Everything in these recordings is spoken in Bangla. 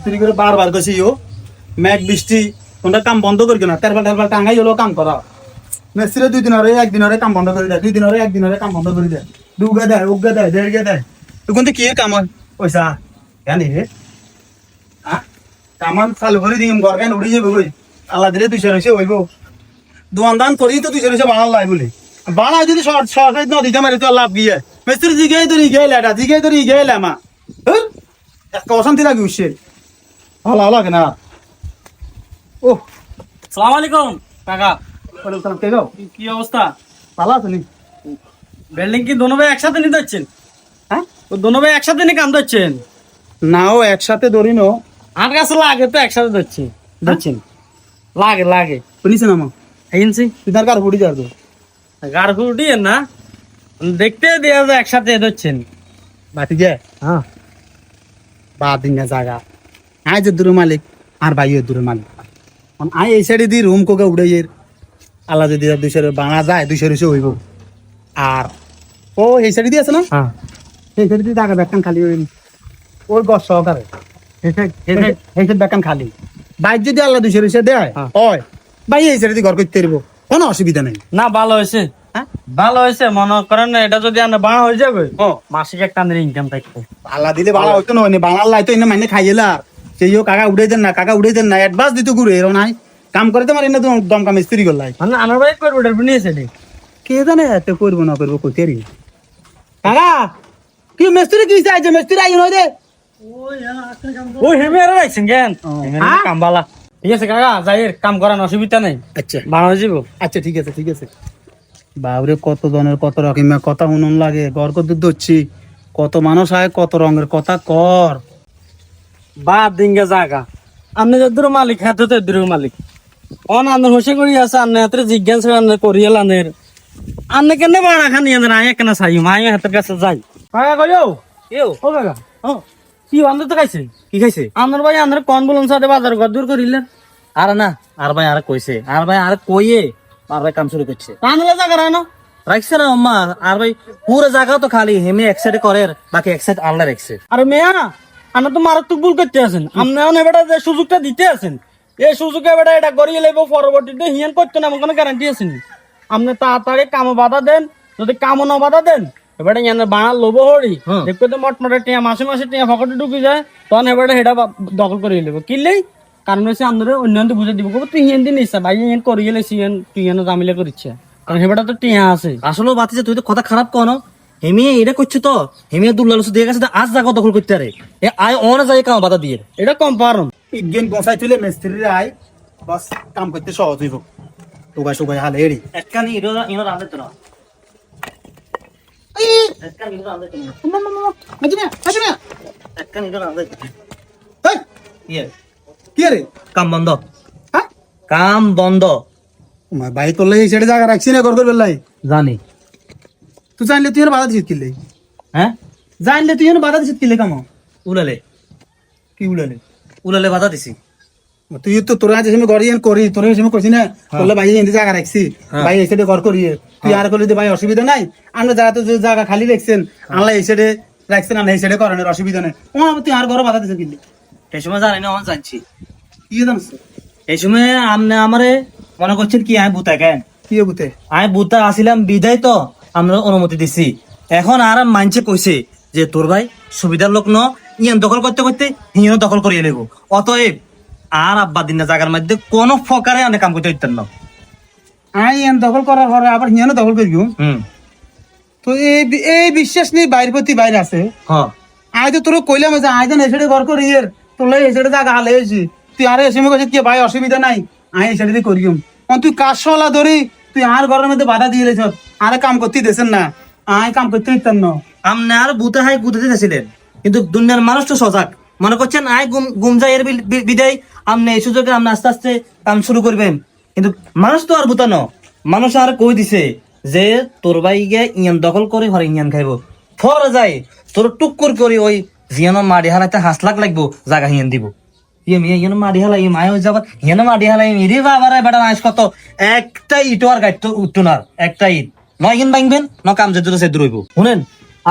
মিস্ত্রি করে বারবার কইছি মেঘ বৃষ্টি তোমরা কাম বন্ধ করি না, তেরবার টাঙ্গাই হলো কাম করা। মিস্ত্রি 2 দিন হরে 1 দিন হরে কাম বন্ধ করে দেয়, 2 দিন হরে 1 দিন হরে কাম বন্ধ করে দেয়, দুগা দেয় উগা দেয় দেড়গা দেয়। তখন তো কি কাম হয় পয়সা জানি রে কামান চালু করে দিম ঘর কেন উড়ে যাবে বই আল্লাহ দিলে 200 রয়েছে হইব দোয়ান করি তো 200 রয়েছে বানাল লাই বলে বানা যদি সরকারি নদীতে মারি তো লাভ গিয়ে মিস্ত্রি জিগাই ধরি গেলে এটা জিগাই ধরি গেলে মা একটা অশান্তি লাগে উঠছে ভালো লাগে না। ও সালাম আলাইকুম কাকা। কি অবস্থা? ভালো আছো নি? বিল্ডিং কি দোনো ভাই একসাথে নিতে হচ্ছেন? হ্যাঁ দোনো ভাই একসাথে নিয়ে কাম ধরছেন? নাও একসাথে ধরি নো আমার কাছে লাগে তো একসাথে ধরছেন লাগে লাগে শুনিস না মা হেনছি তুই তার কার ফুটি যার তো গাড় ফুটিয়ে না দেখতে দেওয়া যায় একসাথে ধরছেন বাতি যায় হ্যাঁ বাদ দিন না জায়গা আয় যে দূর মালিক আর ভাই দূর মালিক আয় এই সাইডে দি রুম কোকে উড়ে আল্লাহ যদি 200 বানা যায় 200 রয়েছে হইব। আর ও এই সাইডে দিয়ে আছে না হ্যাঁ এই সাইডে দিয়ে জায়গা ব্যাখ্যান খালি হইনি ওর গছ সহকারে এই সাইড ব্যাখ্যান খালি বাইর যদি আল্লাহ 200 রয়েছে দেয় হয় ভাই এই সাইডে ঘর করতে পারবো কোনো অসুবিধা নেই। না ভালো হয়েছে হ্যাঁ ভালো হয়েছে মনে করেন না এটা যদি আমরা বাড়া হয়ে যাবে মাসিক একটা ইনকাম থাকবে। আল্লাহ দিলে বাড়া হইতো না বাংলার লাই তো এনে মাইনে খাইয়েলা সেইও কাকা উড়ে দেন না অ্যাডভান্স দিতে ঘুরে এরো নাই কাম করে তো মারি না দমকা মিস্ত্রি করলাই মানে আমার ভাই করবো এটা নিয়েছে কে জানে এত করবো না করবো কইতে রি কাকা কি মিস্ত্রি কি চাইছে মিস্ত্রি আই নয় রে ওই হেমে আর রাখছেন কেন কাম বালা ঠিক আছে কাকা যাই কাম করার অসুবিধা নেই। আচ্ছা বানা হয়ে যাবো। আচ্ছা ঠিক আছে বাবরে কত জনের কত রকমের কথা শুনুন লাগে গড় কত ধরছি কত মানুষ আয় কত রঙের কথা কর বাদ দিঙ্গা জাগা আপনি যদ্দুর মালিক হাতে তো এদ্দুর মালিক অন আন্দার হোসে করি আছে আন্নে হাতে জিজ্ঞাসা আন্নে করিয়াল আনের আন্নে কেন বাড়া খানি আনের আয় কেন চাই মাই হাতের কাছে যাই কাকা কইও কেউ ও কাকা ও কি আন্দার তো খাইছে কি খাইছে আন্দার ভাই আন্দার কোন বলুন সাথে বাজার গদ্দুর করিলেন আর না আর ভাই আর কইছে আর ভাই আর কইয়ে আর ভাই কাম শুরু করছে আনলে জাগা রানো রাখছে না আম্মা আর ভাই পুরো জায়গা তো খালি হেমে এক সাইডে করে বাকি এক সাইড আল্লাহ রাখছে। আরে মেয়া আমরা তো মারাত্মক ভুল করতে আছেন আপনিও এবারে যে সুযোগটা দিতে আছেন এই সুযোগে এবারে এটা করিয়ে লেবো পরবর্তীতে হিয়ান করতে না কোনো গ্যারান্টি আছে নি আপনি তাড়াতাড়ি কামো বাধা দেন যদি কামো না বাধা দেন এবারে ইয়ানের বানা লোবো হরি দেখবে তো মটমটে টিয়া মাসে মাসে টিয়া ফকটে ঢুকি যায় তখন এবারে সেটা দখল করে নেবো কিনলেই কারণ হচ্ছে আমাদের অন্যান্য বুঝে দিব তুই হিয়ান দিন ইচ্ছা ভাই হিয়ান করিয়ে লেছি তুই হিয়ান জামিলে করিচ্ছে কারণ সেবাটা তো টিয়া আছে আসলে বাতিছে তুই তো কথা খারাপ কন হেমিয়ে এটা করছে তো হেমিয়ে দুর্লালস দিয়ে গেছে আজ জায়গা দখল করতে আরে এ আয় অনে যায় কাম বাধা দিয়ে এটা কম পারম ইগেন বসাই তুলে মিস্ত্রির আয় বাস কাম করতে সহজ হইব সুবাই হালে এড়ি একখানি ইনো রাঁধে তো না একখানি ইনো রাঁধে তো না একখানি ইনো রাঁধে ইয়ে কি রে কাম বন্ধ হ্যাঁ কাম বন্ধ ভাই তোর এই সাইডে জায়গা রাখছি না ঘর করবে লাই জানি তুই জানলে তুই বাধা দিছিস কিনলে হ্যাঁ জানলে তুই বাধা দিছিস কিনলে কাম উলালে কি উড়ালে উলালে বাধা দিছি তুই তো তোরা যে সময় গড়ি করি তোর সময় করছি না বললে ভাই এনে জায়গা রাখছি ভাই এই সাইডে ঘর করিয়ে তুই আর করলি ভাই অসুবিধা নাই আমরা যারা তো জায়গা খালি রাখছেন আল্লাহ এই সাইডে রাখছেন আমরা এই সাইডে করানোর অসুবিধা নেই তুই আর ঘর বাধা দিছিস কিনলে এই সময় জানি না আমার জানছি কি জানিস এই সময় আমনে আমারে মনে করছেন কি আমি ভূতা কেন কি বুতে আমি ভূতা আসিলাম বিদায় তো আমরা অনুমতি দিছি এখন আর মানছে কইছে যে তোর ভাই সুবিধার লোক ন ইয়ান দখল করতে করতে হিয়ানো দখল করিয়ে নেব অতএব আর আব্বা দিন জায়গার মধ্যে কোনো ফকারে আমি কাম করতে দিতেন না আই এন দখল করার পরে আবার হিয়ানো দখল করি তো এই বিশ্বাস নেই বাইরের প্রতি বাইরে আছে হ্যাঁ আই তো তোর কইলাম যে আই এই সাইডে ঘর করি তোর এই সাইডে জায়গা হালে হয়েছি তুই আর এসে কইছিস কি ভাই অসুবিধা নাই আই এই সাইডে করিম তুই কাশলা ধরি তুই আর ঘরের মধ্যে বাধা দিয়ে রেছ আরে কাম করতে দেছেন না আই কাম করতে দিতাম না আমনে আর ভূতা হাই গুতাতে চাইছিলেন কিন্তু দুনিয়ার মানুষ তো সজাগ মনে করছেন আয় গুম যায় এর বিদায় আমনে এই সুযোগে আপনি আস্তে আস্তে কাম শুরু করবেন কিন্তু মানুষ তো আর ভূতা ন মানুষ আর কই দিছে যে তোর ভাই গিয়ে ইয়ান দখল করে ঘরে ইয়ান খাইব ফর যায় তোর টুকুর করে ওই জিয়ানো মারি হালাইতে 5 লাখ লাগবো জায়গা হিয়ান দিব ইয়ানো মারি হালাই মায় হয়ে যাবার ইয়ানো মারি হালাই রে বাবারে বেটা নাইস কত একটা ইট আর গাইতো উঠতো একটা ইট নয় ইন ভাঙবেন ন কাম যেতে সে দূরইব শুনেন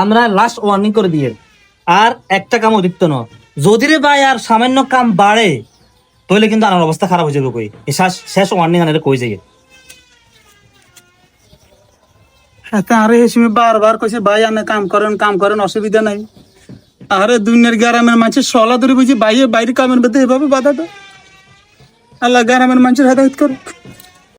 আমরা লাস্ট ওয়ার্নিং করে দিয়ে আর একটা কামও দিত না যদি রে ভাই আর সামান্য কাম বাড়ে তাহলে কিন্তু আমার অবস্থা খারাপ হয়ে যাবে কই এই শেষ ওয়ার্নিং আনারে কই যাই হ্যাঁ আরে হেসিমে বারবার কইছে ভাই আনে কাম করেন অসুবিধা নাই। আরে দুনিয়ার গ্রামের মানুষের সলা ধরে বুঝি বাইরে কামের মধ্যে এভাবে বাধা দাও। আল্লাহ গ্রামের মানুষের হেদায়েত করুক।